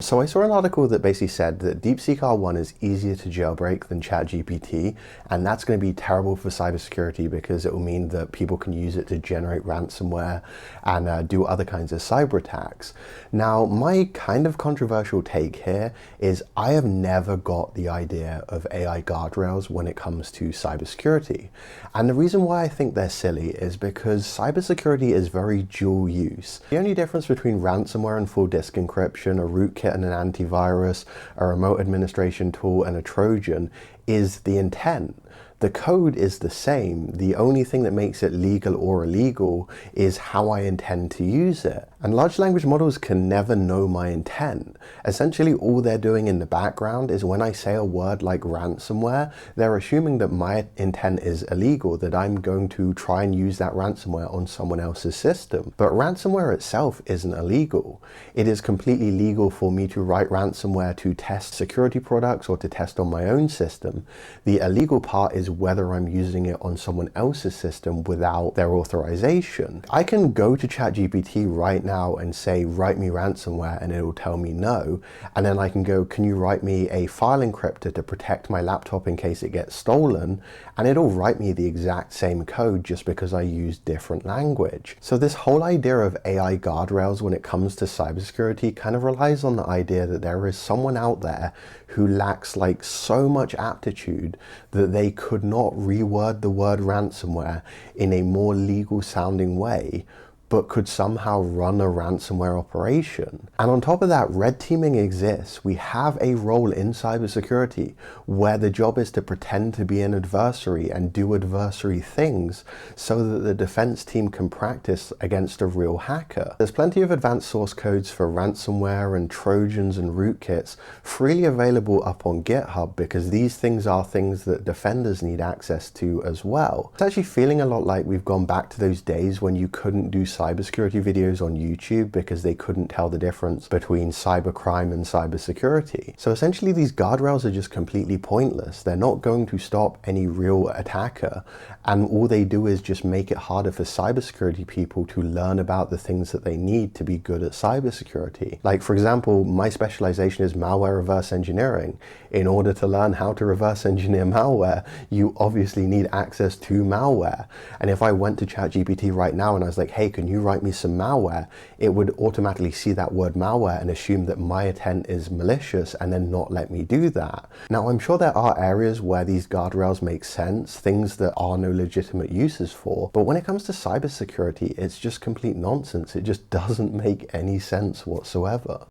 So I saw an article that basically said that DeepSeek R1 is easier to jailbreak than ChatGPT, and that's going to be terrible for cybersecurity because it will mean that people can use it to generate ransomware and do other kinds of cyber attacks. Now, my kind of controversial take here is I have never got the idea of AI guardrails when it comes to cybersecurity. And the reason why I think they're silly is because cybersecurity is very dual use. The only difference between ransomware and full disk encryption, a rootkit and an antivirus, a remote administration tool and a Trojan is the intent. The code is the same. The only thing that makes it legal or illegal is how I intend to use it. And large language models can never know my intent. Essentially, all they're doing in the background is when I say a word like ransomware, they're assuming that my intent is illegal, that I'm going to try and use that ransomware on someone else's system. But ransomware itself isn't illegal. It is completely legal for me to write ransomware to test security products or to test on my own system. The illegal part is whether I'm using it on someone else's system without their authorization. I can go to ChatGPT right now and say, write me ransomware, and it'll tell me no. And then I can go, can you write me a file encryptor to protect my laptop in case it gets stolen? And it'll write me the exact same code just because I use different language. So this whole idea of AI guardrails when it comes to cybersecurity kind of relies on the idea that there is someone out there who lacks like so much aptitude that they could not reword the word ransomware in a more legal sounding way, but could somehow run a ransomware operation. And on top of that, red teaming exists. We have a role in cybersecurity where the job is to pretend to be an adversary and do adversary things so that the defense team can practice against a real hacker. There's plenty of advanced source codes for ransomware and Trojans and rootkits freely available up on GitHub because these things are things that defenders need access to as well. It's actually feeling a lot like we've gone back to those days when you couldn't do cybersecurity videos on YouTube because they couldn't tell the difference between cybercrime and cybersecurity. So essentially these guardrails are just completely pointless. They're not going to stop any real attacker, and all they do is just make it harder for cybersecurity people to learn about the things that they need to be good at cybersecurity. Like, for example, my specialization is malware reverse engineering. In order to learn how to reverse engineer malware, you obviously need access to malware. And if I went to ChatGPT right now and I was like, hey, can you write me some malware? It would automatically see that word malware and assume that my intent is malicious and then not let me do that. Now, I'm sure there are areas where these guardrails make sense, things that are no legitimate uses for, but when it comes to cybersecurity, it's just complete nonsense. It just doesn't make any sense whatsoever.